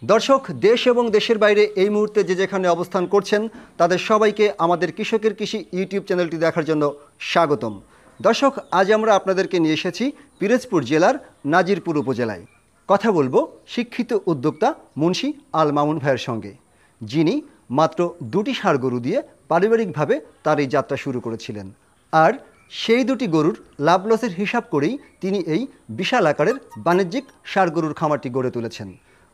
দর্শক, দেশ এবং দেশের বাইরে এই মুহূর্তে যে যেখানে অবস্থান করছেন তাদের সবাইকে আমাদের কৃষকের কৃষি ইউটিউব চ্যানেলটি দেখার জন্য স্বাগতম। দর্শক, আজ আমরা আপনাদেরকে নিয়ে এসেছি পিরোজপুর জেলার নাজিরপুর উপজেলায়। কথা বলবো শিক্ষিত উদ্যোক্তা মুন্সি আল মামুন ভাইয়ের সঙ্গে, যিনি মাত্র 2টি ষাঁড় গরু দিয়ে পারিবারিকভাবে তার এই যাত্রা শুরু করেছিলেন। আর সেই 2টি গরুর লাভ লসের হিসাব করেই তিনি এই বিশাল আকারের বাণিজ্যিক ষাঁড় গরুর খামারটি গড়ে তুলেছেন।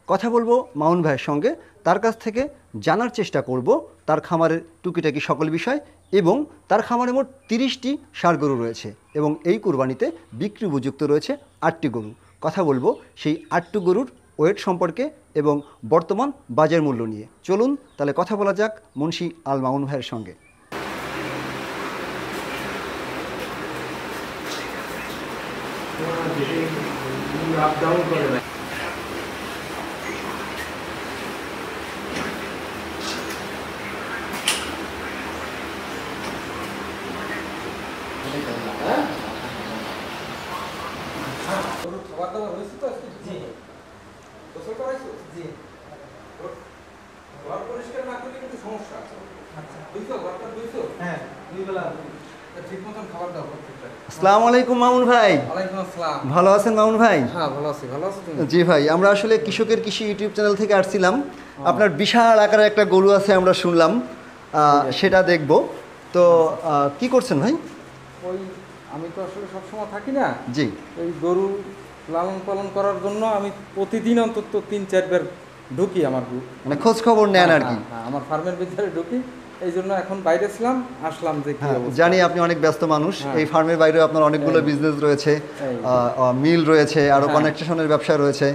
কথা বলবো মামুন ভাইয়ের সঙ্গে, তার কাছ থেকে জানার চেষ্টা করব তার খামারের টুকিটাকি সকল বিষয়, এবং তার খামারে মোট 30টি ষাঁড় গরু রয়েছে এবং এই কুরবানিতে বিক্রি উপযুক্ত রয়েছে 8টি গরু। কথা বলবো সেই 8টি গরুর ওয়েট সম্পর্কে এবং বর্তমান বাজার মূল্য নিয়ে। চলুন তাহলে কথা বলা যাক মুন্সি আল মামুন ভাইয়ের সঙ্গে। আসসালামু আলাইকুম মামুন ভাই। ভালো আছেন মামুন ভাই? হ্যাঁ, ভালো আছি। ভালো আছো তুমি? জি ভাই, আমরা আসলে কৃষকের কৃষি ইউটিউব চ্যানেল থেকে আসছিলাম। আপনার বিশাল আকারের একটা গরু আছে আমরা শুনলাম, সেটা দেখব। তো কি করছেন ভাই? ওই আমি তো আসলে সবসময় থাকি না। জি। ওই গরু লালন পালন করার জন্য আমি প্রতিদিন অন্তত 3-4 বার ঢুকি আমার মানে খোঁজ খবর নেন আর কি? হ্যাঁ, আমার ফার্মের ভিতরে ঢুকি। এই জন্য এখন বাইরে ছিলাম, আসলাম যে কি অবস্থা। জানি আপনি অনেক ব্যস্ত মানুষ। এই ফার্মের বাইরে আপনার অনেকগুলো বিজনেস রয়েছে, মিল রয়েছে, আরো কানেকশনের ব্যবসা রয়েছে।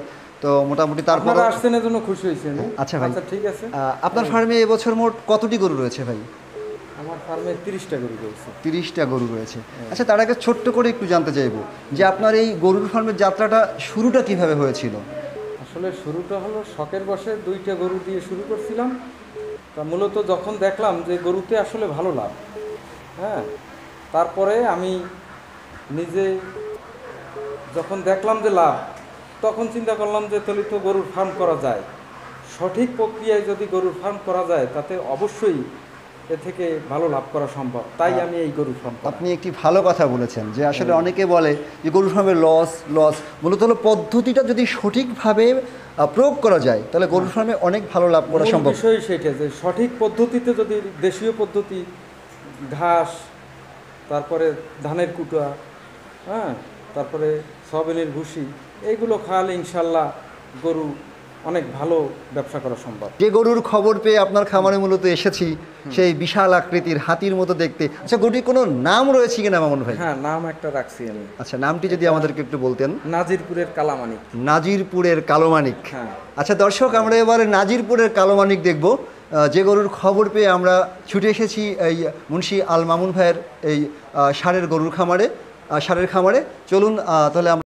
তো মোটামুটি তারপর আপনারা আসছেন এর জন্য খুশি হয়েছি আমি। আচ্ছা ভাই, আচ্ছা ঠিক আছে। আপনার ফার্মে এবছর মোট কতটি গরু রয়েছে ভাই? আমার ফার্মে 30টা গরু রয়েছে। 30টা গরু রয়েছে। আচ্ছা, তার আগে ছোট্ট করে একটু জানতে চাইবো যে আপনার এই গরুর ফার্মের যাত্রাটা শুরুটা কিভাবে হয়েছিল? আসলে শুরুটা হলো শখের বশে 2টা গরু দিয়ে শুরু করছিলাম। তা মূলত যখন দেখলাম যে গরুতে আসলে ভালো লাভ, হ্যাঁ, তারপরে আমি নিজে যখন দেখলাম যে লাভ, তখন চিন্তা করলাম যে তাহলে তো গরুর ফার্ম করা যায়। সঠিক প্রক্রিয়ায় যদি গরুর ফার্ম করা যায় তাতে অবশ্যই এ থেকে ভালো লাভ করা সম্ভব। তাই আমি এই গরুর ফার্ম। আপনি একটি ভালো কথা বলেছেন যে আসলে অনেকে বলে যে গরুর ফার্মে লস মূলত হলো পদ্ধতিটা যদি সঠিকভাবে প্রয়োগ করা যায় তাহলে গরুর ফার্মে অনেক ভালো লাভ করা সম্ভব। বিষয় সেটা যে সঠিক পদ্ধতিতে যদি দেশীয় পদ্ধতি, ঘাস, তারপরে ধানের কুটা, হ্যাঁ, তারপরে সয়াবিনের ভুসি, এইগুলো খাওয়ালে ইনশাল্লাহ গরু অনেক ভালো ব্যবসা করা সম্ভব। যে গরুর খবর পেয়ে আপনার খামারে মূলত এসেছি, সেই বিশাল আকৃতির হাতির মতো দেখতে। আচ্ছা, গরুটির কোনো নাম রয়েছে কিনা মামুন ভাই? হ্যাঁ, নাম একটা রাখছি আমি। আচ্ছা, নামটি যদি আমাদেরকে একটু বলতেন। নাজিরপুরের কালামানিক। নাজিরপুরের কালোমানিক। হ্যাঁ। আচ্ছা দর্শক, আমরা এবারে নাজিরপুরের কালোমানিক দেখব। যে গরুর খবর পেয়ে আমরা ছুটে এসেছি এই মুন্সি আল মামুন ভাইয়ের এই ষাঁড়ের গরুর খামারে, ষাঁড়ের খামারে। চলুন তাহলে আমরা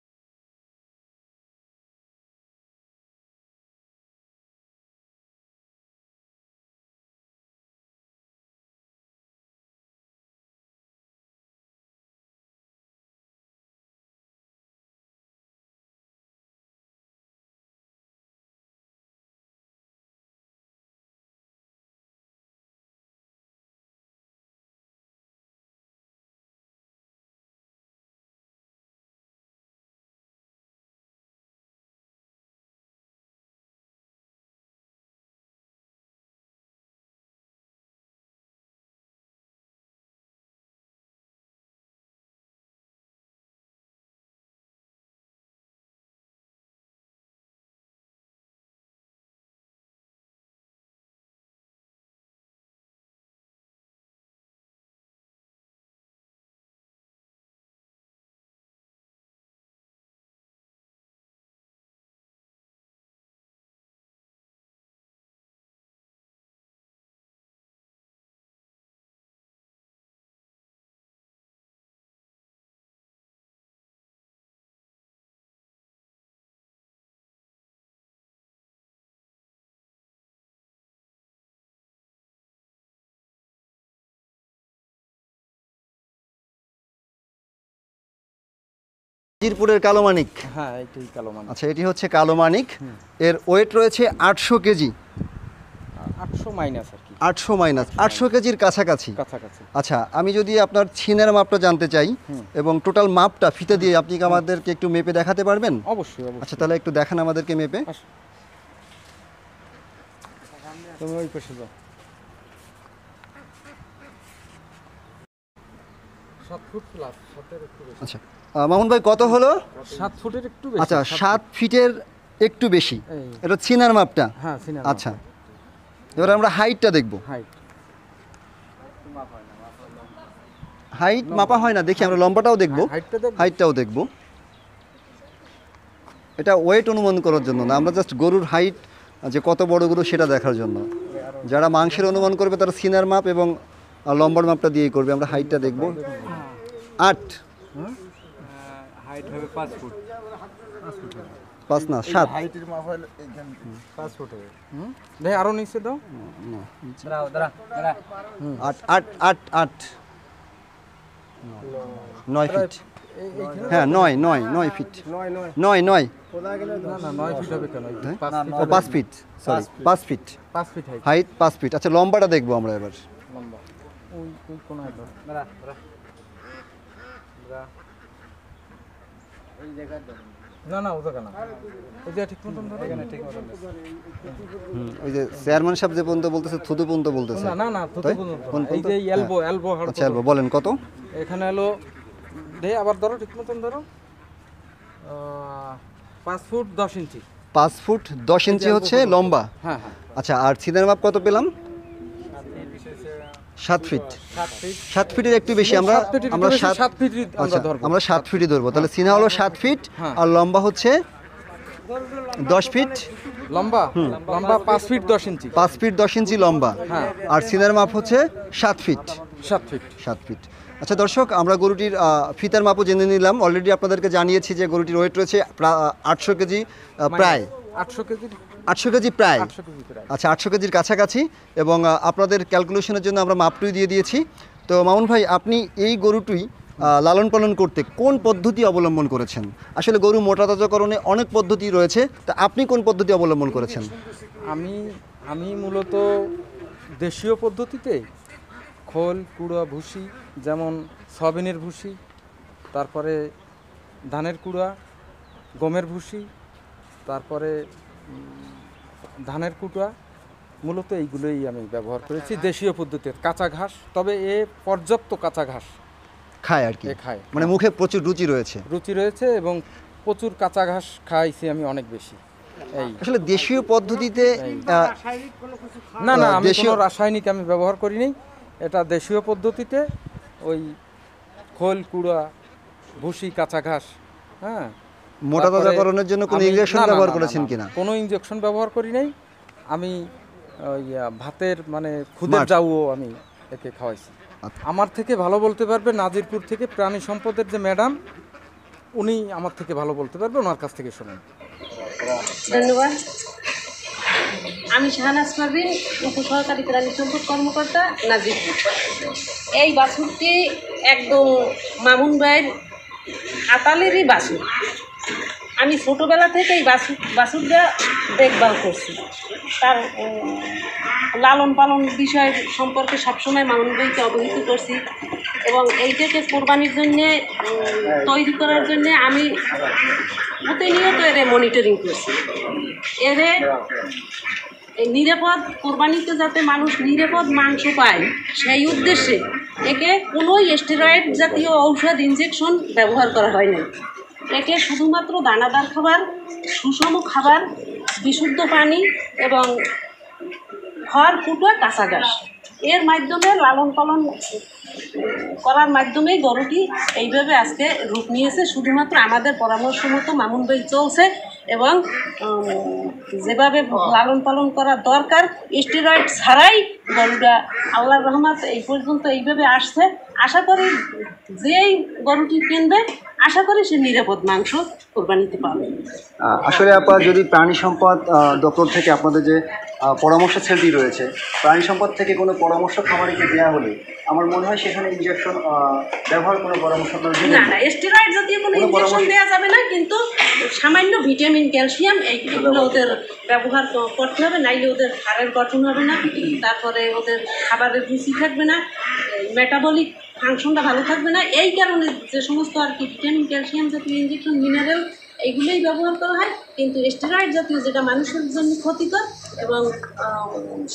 জিরপুরের কালো মানিক। হ্যাঁ, এইটাই কালো মানিক। আচ্ছা, এটি হচ্ছে কালো মানিক। এর ওয়েট রয়েছে 800 কেজি। 800 মাইনাস আর কি। 800 মাইনাস 800 কেজির কাছাকাছি। কাছাকাছি। আচ্ছা, আমি যদি আপনার ছিনের মাপটা জানতে চাই এবং টোটাল মাপটা ফিতে দিয়ে আপনি কি আমাদেরকে একটু মেপে দেখাতে পারবেন? অবশ্যই অবশ্যই। আচ্ছা, তাহলে একটু দেখান আমাদেরকে মেপে। আসো। তুমি ওই পাশে যাও। 7 ফুট প্লাস, 7 একটু বেশি। আচ্ছা, মামুন ভাই কত হলো? 7 ফুটের একটু বেশি। আচ্ছা, 7 ফিটের একটু বেশি। এই। এটা ছিনার মাপটা। হ্যাঁ, সিনার। আচ্ছা, এবার আমরা হাইটটা দেখব। হাইট। হাইট মাপা হয় না, দেখি আমরা লম্বাটাও দেখব, হাইটটা দেখ। হাইটটাও দেখব। এটা ওয়েট অনুমান করার জন্য না, আমরা জাস্ট গরুর হাইট যে কত বড় গরু সেটা দেখার জন্য। যারা মাংসের অনুমান করবে তারা সিনার মাপ এবং লম্বার মাপটা দিয়েই করবে। আমরা হাইটটা দেখব। 8 হাইট হবে 5 ফুট। 5 না 7। হাইটের মাপ হলো এইখান 5 ফুট হবে। ভাই আরো নিচে দাও। দাঁড়াও দাঁড়া দাঁড়া। 8 8 8 8 9 ফিট। হ্যাঁ, 9 ফিট। 9 না না 9 ফিট হবে কেন? 5 feet, sorry 5 feet 5 feet height. Height, 5 feet. আচ্ছা, লম্বাটা দেখবো আমরা এবার। লম্বা। ওই কোন হাইট? দাঁড়া দাঁড়া। এই জায়গা দাও। না না ও জায়গা না। এই যে ঠিক মতন ধরো। এখানে ঠিক মতন। ওই যে চেয়ারম্যান সাহেব যে পর্যন্ত বলতেছে থুতু পর্যন্ত বলতেছে। না না না থুতু পর্যন্ত। এই যে এলবো হাড়। আচ্ছা, এলবো বলেন কত? এখানে হলো দে আবার ধরো ঠিক মতন ধরো। 5 ফুট 10 ইঞ্চি। 5 ফুট 10 ইঞ্চি হচ্ছে লম্বা। হ্যাঁ হ্যাঁ। আচ্ছা, আর ছিনের মাপ কত পেলাম? 7 ফিট। 7 ফিট। 7 ফিটের একটু বেশি। আমরা 7 ফিট আমরা আচ্ছা, ধরবো। আমরা 7 ফিটই ধরবো। তাহলে সিনা হলো 7 ফিট আর লম্বা হচ্ছে 10 ফিট। লম্বা 5 ফিট 10 ইঞ্চি। 5 ফিট 10 ইঞ্চি লম্বা। হ্যাঁ। আর সিনার মাপ হচ্ছে 7 ফিট। 7 ফিট। 7 ফিট। আচ্ছা দর্শক, আমরা গরুটির ফিতার মাপও জেনে নিলাম। অলরেডি আপনাদেরকে জানিয়েছি যে গরুটির ওয়েট রয়েছে 800 কেজি প্রায়। 800 কেজি। 800 কেজি প্রায়। 800 কেজি প্রায়। আচ্ছা, 800 কেজির কাছাকাছি। এবং আপনাদের ক্যালকুলেশনের জন্য আমরা মাপটুই দিয়ে দিয়েছি। তো মামুন ভাই, আপনি এই গরুটি লালন পালন করতে কোন পদ্ধতি অবলম্বন করেছেন? আসলে গরু মোটাতাজাকরণে অনেক পদ্ধতি রয়েছে, তা আপনি কোন পদ্ধতি অবলম্বন করেছেন? আমি মূলত দেশীয় পদ্ধতিতে খোল কুড়া ভুসি, যেমন সয়াবিনের ভুসি, তারপরে ধানের কুড়া, গমের ভুসি, তারপরে ধানের কুটা, মূলত এইগুলোই আমি ব্যবহার করেছি দেশীয় পদ্ধতিতে। কাঁচা ঘাস, তবে পর্যাপ্ত কাঁচা ঘাস খায় আর কি, খায়, মানে মুখে প্রচুর রুচি রয়েছে এবং প্রচুর কাঁচা ঘাস খাইছি আমি অনেক বেশি। এই আসলে দেশীয় পদ্ধতিতে না না আমি কোনো রাসায়নিক আমি ব্যবহার করিনি। এটা দেশীয় পদ্ধতিতে ওই খোল কুড়া ভুসি কাঁচা ঘাস। হ্যাঁ, মোটাতাজাকরণের জন্য কোনো ইনজেকশন ব্যবহার করেছেন কিনা? কোনো ইনজেকশন ব্যবহার করি নাই। আমি ওই ভাতের মানে খুদের জাউও আমি একে খাওয়াইছি। আমার থেকে ভালো বলতে পারবে নাজিরপুর থেকে প্রাণী সম্পদের যে ম্যাডাম, উনি আমার থেকে ভালো বলতে পারবে, ওনার কাছ থেকে শুনুন। ধন্যবাদ। আমি শাহনাজ পারভিন, উপসহকারী প্রাণী সম্পদ কর্মকর্তা, নাজিরপুর। এই বাছুরটি একদম মামুন ভাইয়ের আতালেরই বাছুর। আমি ছোটোবেলা থেকে এই বাছুরটা দেখভাল করছি। তার লালন পালন বিষয় সম্পর্কে সবসময় মামুন ভাইকে অবহিত করছি এবং এইটাকে কোরবানির জন্যে তৈরি করার জন্যে আমি প্রতিনিয়ত এর মনিটরিং করছি। এর নিরাপদ কোরবানিতে যাতে মানুষ নিরাপদ মাংস পায় সেই উদ্দেশ্যে একে কোনো স্টেরয়েড জাতীয় ঔষধ ইনজেকশন ব্যবহার করা হয় না। একে শুধুমাত্র দানাদার খাবার, সুষম খাবার, বিশুদ্ধ পানি এবং খড় কুটা কাঁচা ঘাস এর মাধ্যমে লালন পালন করার মাধ্যমেই গরুটি এইভাবে আজকে রূপ নিয়েছে। শুধুমাত্র আমাদের পরামর্শ মতো মামুন ভাই চলছে এবং যেভাবে লালন পালন করা দরকার স্টেরয়েড ছাড়াই গরুটা আল্লাহর রহমত এই পর্যন্ত এইভাবে আসছে। আশা করি যেই গরুটি কিনবে আশা করি সে নিরাপদ মাংস কোরবানিতে পাবে। আসলে আপনারা যদি প্রাণী সম্পদ দপ্তর থেকে আপনাদের যে পরামর্শ সেলটি রয়েছে, প্রাণী সম্পদ থেকে কোনো পরামর্শ খামারিকে দেওয়া হলে আমার মনে হয় সেখানে ইনজেকশন ব্যবহার কোনো পরামর্শ আপনারা দিবেন না না স্টেরয়েড জাতীয় কোনো ইনজেকশন দেওয়া যাবে না, কিন্তু সামান্য ভিটামিন ক্যালসিয়াম এইগুলো ওদের ব্যবহার করতে হবে, নাইলে ওদের হাড়ের গঠন হবে না, তারপরে ওদের খাবারের রুচি থাকবে না, মেটাবলিক ফাংশনটা ভালো থাকবে না। এই কারণে যে সমস্ত আর কি ভিটামিন ক্যালসিয়াম জাতীয় ইনজেকশন, মিনারেল এইগুলোই ব্যবহার করা হয়, কিন্তু স্টেরয়েড জাতীয় যেটা মানুষের জন্য ক্ষতিকর এবং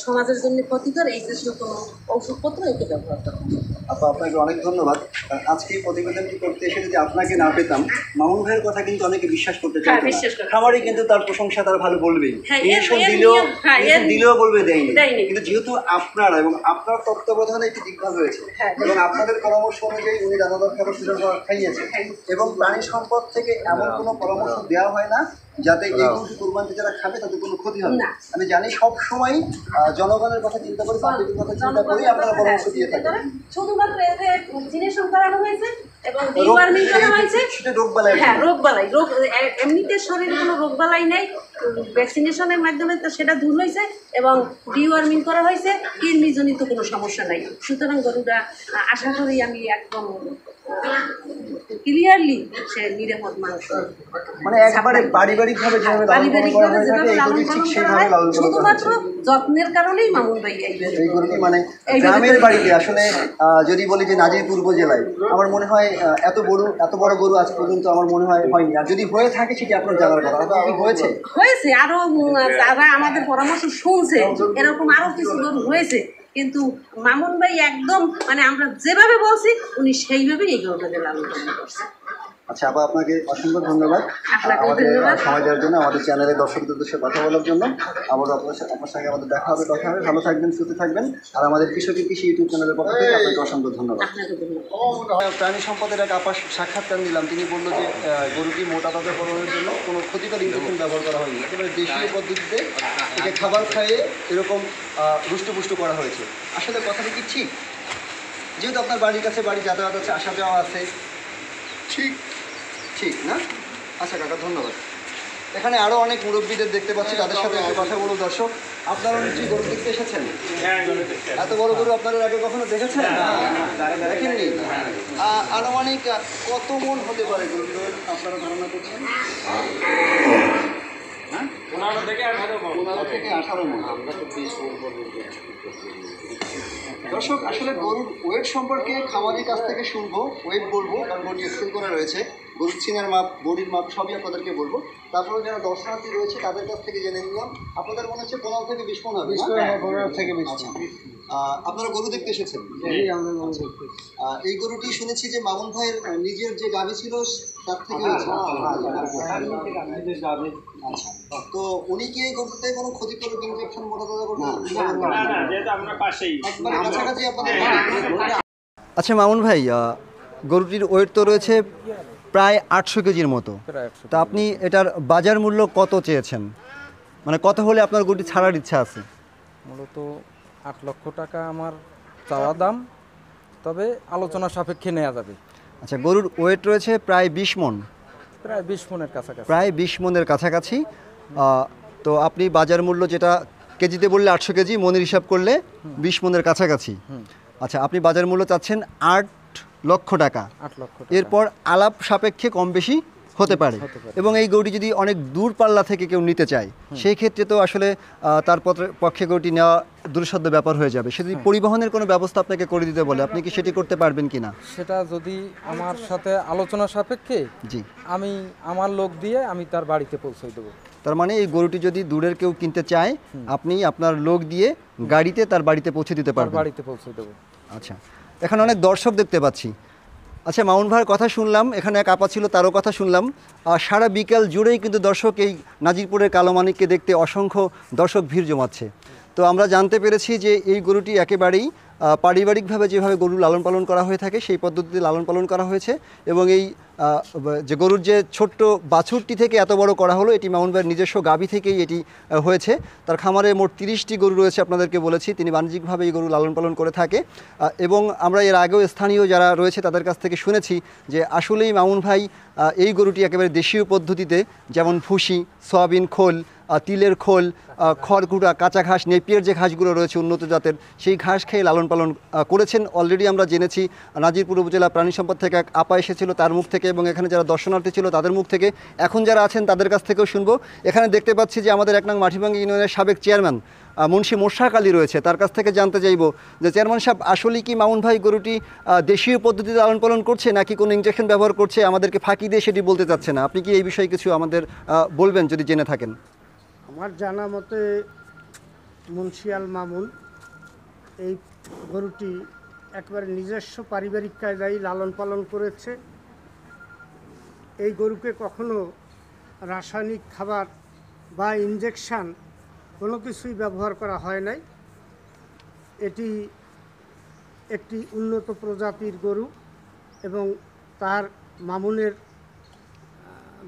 সমাজের জন্য ক্ষতিকর এই জাতীয় কোনো ঔষধপত্র একে ব্যবহার করা হয়। আপা আপনাকে অনেক ধন্যবাদ। আজকে এই প্রতিবেদনটি করতে এসে যদি আপনাকে না পেতাম, মামুন ভাইয়ের কথা কিন্তু অনেকে বিশ্বাস করতে চায় না। বিশ্বাস করে। খামারে কিন্তু তার প্রশংসা তার ভালো বলবেই, হ্যাঁ, ইনজেকশন এর দিলেও নিয়ম, হ্যাঁ, দিলেও বলবে দেয়নি। দেয়নি। কিন্তু যেহেতু আপনারা এবং আপনার তত্ত্বাবধানে একটি দিকভাগ হয়েছে এবং আপনাদের পরামর্শ অনুযায়ী উনি দানাদার খাবার সুযোগ খাইয়েছেন, এবং প্রাণী সম্পদ থেকে এমন কোনো পরামর্শ দেওয়া হয় না যাতে এই গরু কুরবানিতে যারা খাবে তাদের কোনো ক্ষতি হবে না। আমি জানি সব সময় জনগণের কথা চিন্তা করে, পাবলিকের কথা চিন্তা করে আপনারা পরামর্শ দিয়ে থাকেন। শুধুমাত্র এতে ভ্যাকসিনেশন করানো হয়েছে এবং ডিওয়ার্মিং করা হয়েছে। হ্যাঁ, রোগবালাই এমনিতে শরীরে কোনো রোগবালাই নেই, ভ্যাকসিনেশনের মাধ্যমে তো সেটা দূর হয়েছে এবং ডিওয়ার্মিং করা হয়েছে, কৃমিজনিত কোনো সমস্যা নাই। সুতরাং গরুটা আশা করি আমি একদম ক্লিয়ারলি সে নিরাপদ মাংস, মানে একবারে পারিবারিকভাবে যেভাবে লালন পালন করা হয়ে থাকে এই গরুটি ঠিক সেইভাবে লালন পালন করা শুধুমাত্র যত্নের কারণেই মামুন ভাই এই গরুটি মানে গ্রামের বাড়িতে আসলে যদি বলি যে নাজিরপুর উপজেলায় আমার মনে হয় এত বড় গরু আজ পর্যন্ত আমার মনে হয় হয়নি। আর যদি হয়ে থাকে সেটি আপনার জানার কথা, কি হয়েছে আরো যারা আমাদের পরামর্শ শুনছে এরকম আরো কিছু গরু হয়েছে, কিন্তু মামুন ভাই একদম মানে আমরা যেভাবে বলছি উনি সেইভাবেই এই গরুটাকে লালন পালন করছে। আচ্ছা আপা, আপনাকে অসংখ্য ধন্যবাদ আমাদের সময় দেওয়ার জন্য, আমাদের চ্যানেলের দর্শকদের উদ্দেশ্যে কথা বলার জন্য। আবার আপনার সঙ্গে আমাদের দেখা হবে, কথা হবে। ভালো থাকবেন, সুস্থ থাকবেন। আর আমাদের কৃষকের কৃষি ইউটিউব চ্যানেলের পক্ষ থেকে আপনাকে অসংখ্য ধন্যবাদ। প্রাণী সম্পদের এক আপার সাক্ষাৎকার নিলাম, তিনি বললো যে গরুটি মোটা তাজা করণের জন্য কোনো ক্ষতিকর ইনজেকশন ব্যবহার করা হয়নি, একেবারে দেশীয় পদ্ধতিতে একে খাবার খাইয়ে এরকম রুষ্টপুষ্ট করা হয়েছে। আসলে কথাটা কি ঠিক? যেহেতু আপনার বাড়ির কাছে বাড়ি যাতায়াত আছে, আসা যাওয়া আছে, ঠিক না? আচ্ছা কাকা, ধন্যবাদ। এখানে আরও অনেক মুরব্বীদের দেখতে পাচ্ছি, তাদের সাথে একটু কথা বলুন। দর্শক, আপনারা নিশ্চয়ই গরু দেখতে এসেছেন? এত বড় গরু আপনারা আগে কখনো দেখেছেন? দেখেননি? আনুমানিক কত মন হতে পারে গরুগুলোর আপনারা ধারণা করছেন? 15 থেকে 18 মন। দর্শক, আসলে গরুর ওয়েট সম্পর্কে খামারির কাছ থেকে শুনবো, ওয়েট বলবো, কারণ গরুটি স্কেল করা রয়েছে, গরুর চিনের মাপ, বডির মাপ সবই আপনাদেরকে বলবো। তারপরে যারা দর্শনার্থী রয়েছে তাদের কাছ থেকে জেনে নিলাম। আপনাদের মনে হচ্ছে 15 থেকে 20 মন হবে? 15 থেকে 20। আপনারা গরু দেখতে এসেছেন? এই গরুটি শুনেছি যে মামুন ভাইয়ের নিজের যে গাভী ছিল তার থেকে হয়েছে। আচ্ছা, তো উনি কি এই গরুতে কোনো ক্ষতিকর ইনজেকশন মোটা তাজা করতে? কাছাকাছি আপনাদের। আচ্ছা মামুন ভাই, গরুটির ওয়েট তো রয়েছে প্রায় 800 কেজির মতো, তা আপনি এটার বাজার মূল্য কত চেয়েছেন? মানে কত হলে আপনার গরুটি ছাড়ার ইচ্ছা আছে? মূলত 8 লক্ষ টাকা আমার চাওয়া দাম, তবে আলোচনা সাপেক্ষে নেওয়া যাবে। আচ্ছা, গরুর ওয়েট রয়েছে প্রায় 20 মন, প্রায় 20 মনের কাছাকাছি। প্রায় 20 মনের কাছাকাছি। তো আপনি বাজার মূল্য যেটা কেজিতে বললে 800 কেজি, মনের হিসাব করলে 20 মনের কাছাকাছি। আচ্ছা, আপনি বাজার মূল্য চাচ্ছেন 8 লক্ষ টাকা। 8 লক্ষ। এরপর আলাপ সাপেক্ষে কম বেশি হতে পারে। এবং এই গরুটি যদি অনেক দূর পাল্লা থেকে কেউ নিতে চায় সেই ক্ষেত্রে তো আসলে তার পক্ষে গরুটি নেওয়া দুরসাধ্য ব্যাপার হয়ে যাবে। সে যদি পরিবহনের কোনো ব্যবস্থা আপনাকে করে দিতে বলে, আপনি কি সেটি করতে পারবেন কিনা? সেটা যদি আমার সাথে আলোচনা সাপেক্ষে, জি, আমি আমার লোক দিয়ে আমি তার বাড়িতে পৌঁছে দেবো। তার মানে এই গরুটি যদি দূরের কেউ কিনতে চায়, আপনি আপনার লোক দিয়ে গাড়িতে তার বাড়িতে পৌঁছে দিতে পারবেন? বাড়িতে পৌঁছে দেবো। আচ্ছা, এখানে অনেক দর্শক দেখতে পাচ্ছি। আচ্ছা, মামুন ভাইয়ের কথা শুনলাম, এখানে এক আপা ছিল তারও কথা শুনলাম। সারা বিকেল জুড়েই কিন্তু দর্শক এই নাজিরপুরের কালো মানিককে দেখতে অসংখ্য দর্শক ভিড় জমাচ্ছে। তো আমরা জানতে পেরেছি যে এই গরুটি একেবারেই পারিবারিকভাবে যেভাবে গরু লালন পালন করা হয়ে থাকে সেই পদ্ধতিতে লালন পালন করা হয়েছে, এবং এই যে গরুর যে ছোট্ট বাছুরটি থেকে এত বড় করা হলো, এটি মামুন ভাইয়ের নিজস্ব গাভী থেকেই এটি হয়েছে। তার খামারে মোট 30টি গরু রয়েছে, আপনাদেরকে বলেছি। তিনি বাণিজ্যিকভাবে এই গরু লালন পালন করে থাকে, এবং আমরা এর আগেও স্থানীয় যারা রয়েছে তাদের কাছ থেকে শুনেছি যে আসলেই মামুন ভাই এই গরুটি একেবারে দেশীয় পদ্ধতিতে, যেমন ভুসি, সয়াবিন খোল তিলের খোল, খড়কুটা, কাঁচা ঘাস, নেপিয়ার যে ঘাসগুলো রয়েছে উন্নত জাতের, সেই ঘাস খেয়ে লালন পালন করেছেন। অলরেডি আমরা জেনেছি নাজিরপুর উপজেলা প্রাণী সম্পদ থেকে এক আপা এসেছিল তার মুখ থেকে, এবং এখানে যারা দর্শনার্থী ছিল তাদের মুখ থেকে, এখন যারা আছেন তাদের কাছ থেকেও শুনবো। এখানে দেখতে পাচ্ছি যে আমাদের 1 নং মাটিভাঙ্গি ইউনিয়নের সাবেক চেয়ারম্যান মুন্সি মোশাক আলী রয়েছে, তার কাছ থেকে জানতে চাইব যে চেয়ারম্যান সাহেব, আসলেই কি মামুন ভাই গরুটি দেশীয় পদ্ধতিতে লালন পালন করছে নাকি কোনো ইনজেকশন ব্যবহার করছে, আমাদেরকে ফাঁকি দিয়ে সেটি বলতে চাচ্ছে না? আপনি কি এই বিষয়ে কিছু আমাদের বলবেন যদি জেনে থাকেন? আমার জানা মতে মুন্সিয়াল মামুন এই গরুটি একবারে নিজস্ব পারিবারিক কায়দায় লালন পালন করেছে। এই গরুকে কখনো রাসায়নিক খাবার বা ইনজেকশান কোনো কিছুই ব্যবহার করা হয় নাই। এটি একটি উন্নত প্রজাতির গরু এবং তার মামুনের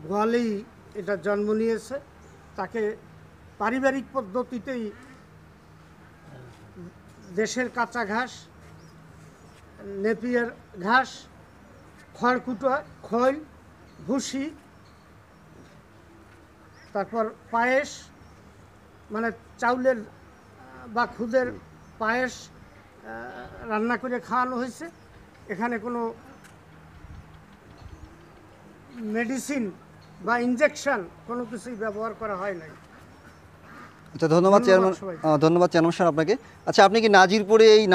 গোয়ালেই এটা জন্ম নিয়েছে। তাকে পারিবারিক পদ্ধতিতেই দেশের কাঁচা ঘাস, নেপিয়ার ঘাস, খড়কুটা, খৈল, ভুসি, তারপর পায়েস, মানে চাউলের বা খুদের পায়েস রান্না করে খাওয়ানো হয়েছে। এখানে কোনো মেডিসিন বা ইনজেকশন কোনো কিছুই ব্যবহার করা হয় নাই। আচ্ছা, ধন্যবাদ চেয়ারম্যান, ধন্যবাদ চেয়ারম্যান সাহেব আপনাকে। আচ্ছা, আপনি কি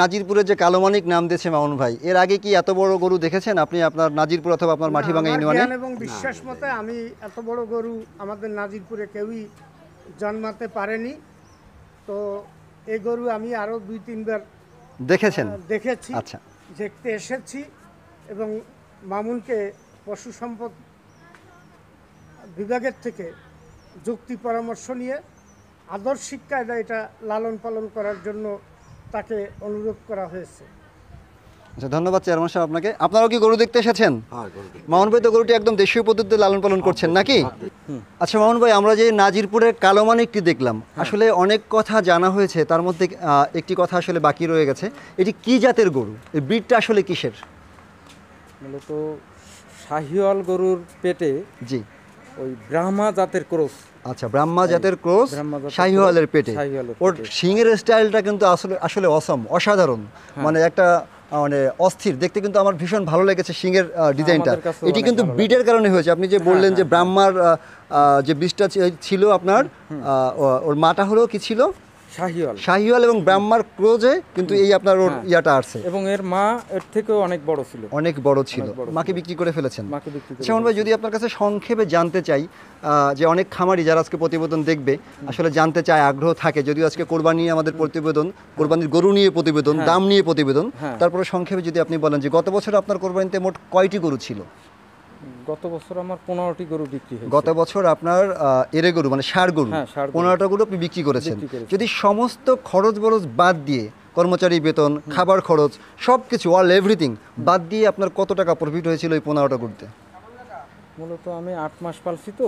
নাজিরপুরের যে কালোমানিক নাম দিয়েছে মামুন ভাই, এর আগে কি এত বড় গরু দেখেছেন আপনি আপনার নাজিরপুর অথবা আপনার মাটিভাঙ্গা ইউনিয়নে? জ্ঞান এবং বিশ্বাস মতে আমি এত বড় গরু আমাদের নাজিরপুরে কেউই জন্মাতে পারেনি। তো এই গরু আমি আরও 2-3 বার দেখেছেন? দেখেছি, আচ্ছা, দেখতে এসেছি এবং মামুনকে পশু সম্পদ বিভাগের থেকে যুক্তি পরামর্শ নিয়ে আদর্শিক কায়দায় এটা লালন পালন করার জন্য তাকে অনুরোধ করা হয়েছে। আচ্ছা, ধন্যবাদ চেয়ারম্যান সাহেব আপনাকে। আপনারাও কি গরু দেখতে এসেছেন? মামুন ভাই তো গরুটি একদম দেশীয় পদ্ধতিতে লালন পালন করছেন নাকি? আচ্ছা মামুন ভাই, আমরা যে নাজিরপুরের কালোমানিকটি দেখলাম, আসলে অনেক কথা জানা হয়েছে, তার মধ্যে একটি কথা আসলে বাকি রয়ে গেছে। এটি কি জাতের গরু? এই ব্রিডটা আসলে কিসের? মূলত শাহিওয়াল গরুর পেটে জি, ওই ব্রাহ্মা জাতের ক্রস। আচ্ছা, ব্রাহ্মা জাতের ক্রস শাহিওয়ালের পেটে। ওর শিংয়ের স্টাইলটা কিন্তু আসলে অসাধারণ, মানে একটা মানে অস্থির দেখতে, কিন্তু আমার ভীষণ ভালো লেগেছে শিংয়ের ডিজাইনটা। এটি কিন্তু ব্রিডের কারণে হয়েছে। আপনি যে বললেন যে ব্রাহ্মার যে বীজটা ছিল আপনার, ওর মাটা হলো কি ছিল? শাহিওয়াল এবং ব্রাহ্মার ক্রোজে কিন্তু এই আপনার ওর ইয়াটা আসছে, এবং এর মা এর থেকেও অনেক বড় ছিল। মাকে বিক্রি করে ফেলেছেন। সেমন ভাই, যদি আপনার কাছে সংক্ষেপে জানতে চাই, যে অনেক খামারি যারা আজকে প্রতিবেদন দেখবে আসলে জানতে চায়, আগ্রহ থাকে, যদিও আজকে কোরবানি আমাদের প্রতিবেদন, কোরবানির গরু নিয়ে প্রতিবেদন, দাম নিয়ে প্রতিবেদন, তারপরে সংক্ষেপে যদি আপনি বলেন যে গত বছর আপনার কোরবানিতে মোট কয়টি গরু ছিল? গত বছর আমার 15টি গরু বিক্রি হয়েছে। গত বছর আপনার এরে গরু মানে ষাঁড় গরু 15টা গরু আপনি বিক্রি করেছেন। যদি সমস্ত খরচ বরচ বাদ দিয়ে, কর্মচারী বেতন, খাবার খরচ, সব কিছু অল এভরিথিং বাদ দিয়ে আপনার কত টাকা প্রফিট হয়েছিল এই 15টা গরুতে? মূলত আমি 8 মাস পালছি, তো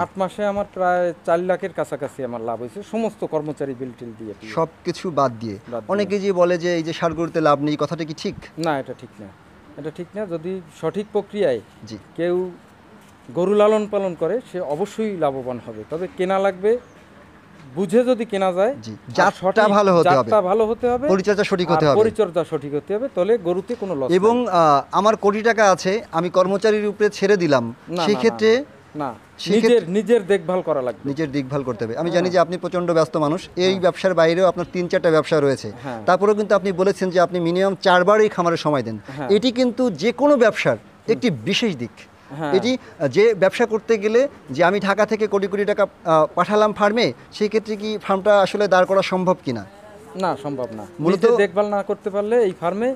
8 মাসে আমার প্রায় 4 লাখের কাছাকাছি আমার লাভ হয়েছে, সমস্ত কর্মচারী বিল টিল দিয়ে, সব কিছু বাদ দিয়ে। অনেকে যে বলে যে এই যে ষাঁড় গরুতে লাভ নেই, কথাটা কি ঠিক? না, এটা ঠিক না। যদি সঠিক প্রক্রিয়ায় কেউ গরু লালন পালন করে সে অবশ্যই লাভবান হবে, তবে কেনা লাগবে বুঝে, যদি কেনা যায়, জাতটা ভালো হতে হবে, পরিচর্যা সঠিক হতে হবে, তাহলে গরুতে কোনো লস। এবং আমার কোটি টাকা আছে, আমি কর্মচারীর উপরে ছেড়ে দিলাম, সেই ক্ষেত্রে না, নিজের দেখভাল করা লাগবে, নিজের দেখভাল করতে হবে। আমি জানি যে আপনি প্রচন্ড ব্যস্ত মানুষ, এই ব্যবসার বাইরেও আপনার 3-4টা ব্যবসা রয়েছে, তারপরেও কিন্তু আপনি বলেছেন যে আপনি মিনিমাম 4 বার এই খামারে সময় দেন। এটি কিন্তু যে কোনো ব্যবসার একটি বিশেষ দিক। এটি যে ব্যবসা করতে গেলে যে আমি ঢাকা থেকে কোটি কোটি টাকা পাঠালাম ফার্মে, সেই ক্ষেত্রে কি ফার্মটা আসলে দাঁড় করা সম্ভব কিনা? না, সম্ভব না। মূলত দেখভাল না করতে পারলে এই ফার্মে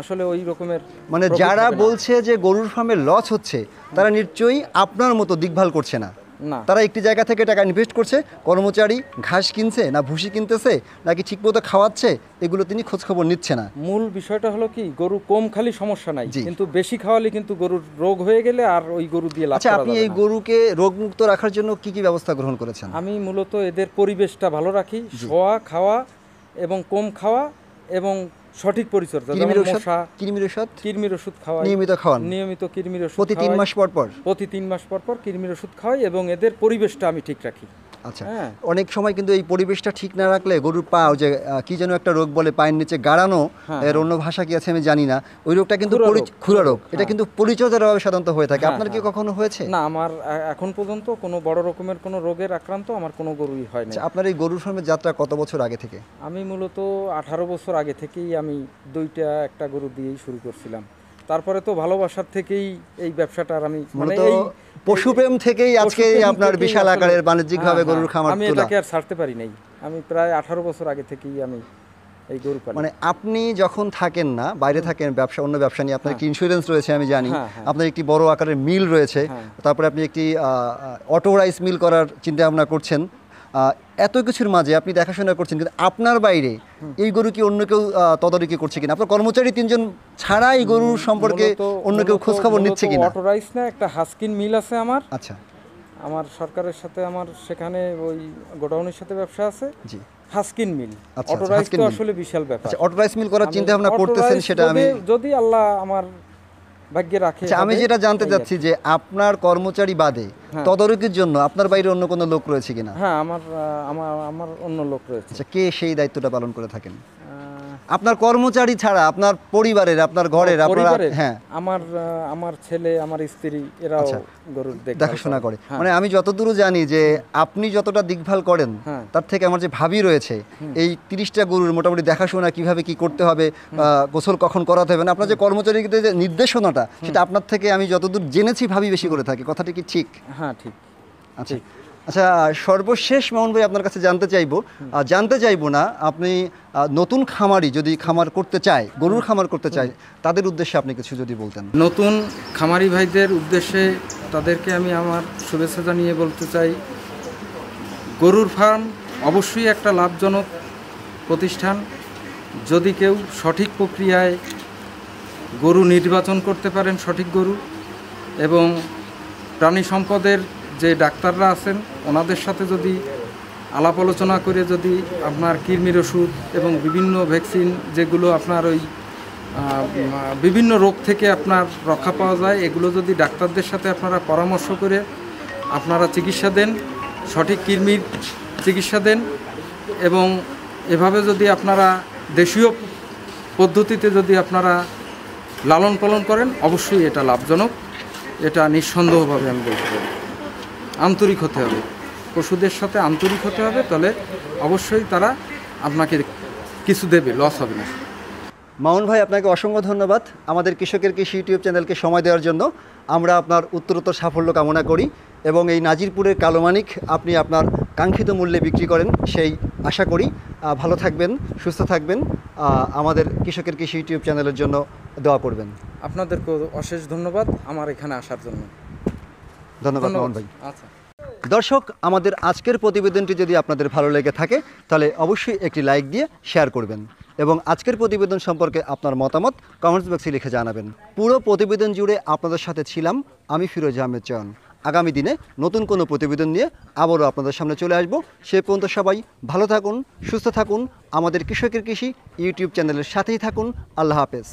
আসলে ওই রকমের, মানে যারা বলছে যে গরুর ফার্মে লস হচ্ছে, তারা নিশ্চয়ই আপনার মতো দেখভাল করছে না। তারা একটি জায়গা থেকে টাকা ইনভেস্ট করছে, কর্মচারী ঘাস কিনছে না ভুসি কিনতেছে নাকি ঠিকমতো খাওয়াচ্ছে, এগুলো তিনি খোঁজ খবর নিচ্ছে না। মূল বিষয়টা হলো কি, গরু কম খালি সমস্যা নাই, কিন্তু বেশি খাওয়ালে কিন্তু গরুর রোগ হয়ে গেলে আর ওই গরু দিয়ে লাভ করা যাবে না। আপনি এই গরুকে রোগমুক্ত রাখার জন্য কি কি ব্যবস্থা গ্রহণ করেছেন? আমি মূলত এদের পরিবেশটা ভালো রাখি, শোয়া খাওয়া এবং কম খাওয়া এবং সঠিক পরিচর্যা, কৃমির ওষুধ খাওয়াই, নিয়মিত কৃমির ওষুধ প্রতি 3 মাস পর কৃমির ওষুধ খাওয়াই এবং এদের পরিবেশটা আমি ঠিক রাখি। আচ্ছা, হ্যাঁ অনেক সময় কিন্তু এই পরিবেশটা ঠিক না রাখলে গরুর পা ওই যে কি যেন একটা রোগ বলে পায়ের নিচে গাড়ানো, হ্যাঁ, এর অন্য ভাষা কি আছে আমি জানি না, ওই রোগটা কিন্তু খুরা রোগ। খুরা রোগ, এটা হ্যাঁ। কিন্তু পরিচর্যার অভাবে সাধারণত হয়ে থাকে। হ্যাঁ, আপনার কি হ্যাঁ। কখনো হয়েছে? না, আমার এখন পর্যন্ত কোনো বড় রকমের কোনো রোগের আক্রান্ত আমার কোনো গরুই হয় না। আচ্ছা, আপনার এই গরুর ফার্মের যাত্রা কত বছর আগে থেকে? আমি মূলত 18 বছর আগে থেকেই আমি দুইটা একটা গরু দিয়েই শুরু করছিলাম। তারপরে তো ভালোবাসার থেকেই এই ব্যবসাটার আমি মানে মূলত পশুপ্রেম থেকেই আজকে পশুপ্রেম আপনার থেকেই বিশাল আসলে- আকারের বাণিজ্যিকভাবে হ্যাঁ, গরুর হ্যাঁ, খামার আমি তোলা। এটাকে আর ছাড়তে পারি নাই। আমি প্রায় 18 বছর আগে থেকেই আমি এই গরু পালি। মানে আপনি যখন থাকেন না, বাইরে থাকেন ব্যবসা, অন্য ব্যবসা নিয়ে, আপনার কি ইন্স্যুরেন্স রয়েছে আমি জানি, হ্যাঁ, হ্যাঁ। আপনার একটি বড় আকারের মিল রয়েছে, হ্যাঁ। তারপরে আপনি একটি অটো রাইস মিল করার চিন্তা ভাবনা করছেন, এত কিছুর মাঝে আপনি দেখাশোনা করছেন, কিন্তু আপনার বাইরে এই গরু কি অন্য কেউ তদারকি করছে কিনা? আপনার কর্মচারী 3 জন ছাড়া এই গরুর সম্পর্কে অন্য কেউ খোঁজ খবর নিচ্ছে কিনা? অটো রাইস না, একটা হাস্কিন মিল আছে আমার। আচ্ছা, আমার সরকারের সাথে আমার সেখানে ওই গোডাউনের সাথে ব্যবসা আছে, জি। হাস্কিন মিল। আচ্ছা, অটো আচ্ছা, রাইস হাস্কিন তো মিল। আসলে বিশাল ব্যাপার। আচ্ছা, অটো রাইস মিল করার আমি চিন্তা ভাবনা অটো করতেছেন রাইস সেটা আমি যদি আল্লাহ আমার ভাগ্যে রাখে। আচ্ছা, আমি হবে, যেটা জানতে এই চাচ্ছি যে আপনার কর্মচারী বাদে হ্যাঁ। তদারকির জন্য আপনার বাইরে অন্য কোনো লোক রয়েছে কিনা? হ্যাঁ, আমার আমার আমার অন্য লোক রয়েছে। আচ্ছা, কে সেই দায়িত্বটা পালন করে থাকেন? আহ, আপনার কর্মচারী ছাড়া আপনার পরিবারের, আপনার ঘরের, আপনার পরিবারের, হ্যাঁ আমার ছেলে, আমার স্ত্রী, এরাও আচ্ছা, গরুর দেখাশোনা করে। হ্যাঁ। মানে আমি যতদূর জানি যে আপনি যতটা দেখভাল করেন, হ্যাঁ। তার থেকে আমার যে ভাবি রয়েছে এই 30টা গরুর মোটামুটি দেখাশোনা কিভাবে কি করতে হবে, গোসল কখন করাতে হবে, না আপনার যে কর্মচারীদের যে নির্দেশনাটা, সেটা আপনার থেকে আমি যতদূর জেনেছি ভাবি বেশি করে থাকে। কথাটা কি ঠিক? হ্যাঁ, ঠিক। আচ্ছা আচ্ছা, সর্বশেষ মামুন ভাই আপনার কাছে জানতে চাইবো না, আপনি নতুন খামারি যদি খামার করতে চায়, গরুর খামার করতে চায়, তাদের উদ্দেশ্যে আপনি কিছু যদি বলতেন। নতুন খামারি ভাইদের উদ্দেশ্যে তাদেরকে আমি আমার শুভেচ্ছা জানিয়ে বলতে চাই, গরুর ফার্ম অবশ্যই একটা লাভজনক প্রতিষ্ঠান। যদি কেউ সঠিক প্রক্রিয়ায় গরু নির্বাচন করতে পারেন, সঠিক গরু, এবং প্রাণী সম্পদের যে ডাক্তাররা আছেন ওনাদের সাথে যদি আলাপ আলোচনা করে যদি আপনার কৃমির ওষুধ এবং বিভিন্ন ভ্যাকসিন যেগুলো আপনার ওই বিভিন্ন রোগ থেকে আপনার রক্ষা পাওয়া যায়, এগুলো যদি ডাক্তারদের সাথে আপনারা পরামর্শ করে আপনারা চিকিৎসা দেন, সঠিক কৃমির চিকিৎসা দেন, এবং এভাবে যদি আপনারা দেশীয় পদ্ধতিতে যদি আপনারা লালন পালন করেন, অবশ্যই এটা লাভজনক। এটা নিঃসন্দেহভাবে আমি বলতে পারি। আন্তরিক হতে হবে, পশুদের সাথে আন্তরিক হতে হবে, তাহলে অবশ্যই তারা আপনাকে কিছু দেবে, লস হবে না। মামুন ভাই, আপনাকে অসংখ্য ধন্যবাদ আমাদের কৃষকের কৃষি ইউটিউব চ্যানেলকে সময় দেওয়ার জন্য। আমরা আপনার উত্তরোত্তর সাফল্য কামনা করি এবং এই নাজিরপুরের কালোমানিক আপনি আপনার কাঙ্ক্ষিত মূল্যে বিক্রি করেন সেই আশা করি। ভালো থাকবেন, সুস্থ থাকবেন, আমাদের কৃষকের কৃষি ইউটিউব চ্যানেলের জন্য দোয়া করবেন। আপনাদেরকেও অশেষ ধন্যবাদ আমার এখানে আসার জন্য। ধন্যবাদ মামুন ভাই। আচ্ছা, দর্শক, আমাদের আজকের প্রতিবেদনটি যদি আপনাদের ভালো লেগে থাকে তাহলে অবশ্যই একটি লাইক দিয়ে শেয়ার করবেন এবং আজকের প্রতিবেদন সম্পর্কে আপনার মতামত কমেন্টস বক্সে লিখে জানাবেন। পুরো প্রতিবেদন জুড়ে আপনাদের সাথে ছিলাম আমি ফিরোজ আহমেদ চয়ন। আগামী দিনে নতুন কোনো প্রতিবেদন নিয়ে আবারও আপনাদের সামনে চলে আসব। সে পর্যন্ত সবাই ভালো থাকুন, সুস্থ থাকুন, আমাদের কৃষকের কৃষি ইউটিউব চ্যানেলের সাথেই থাকুন। আল্লাহ হাফেজ।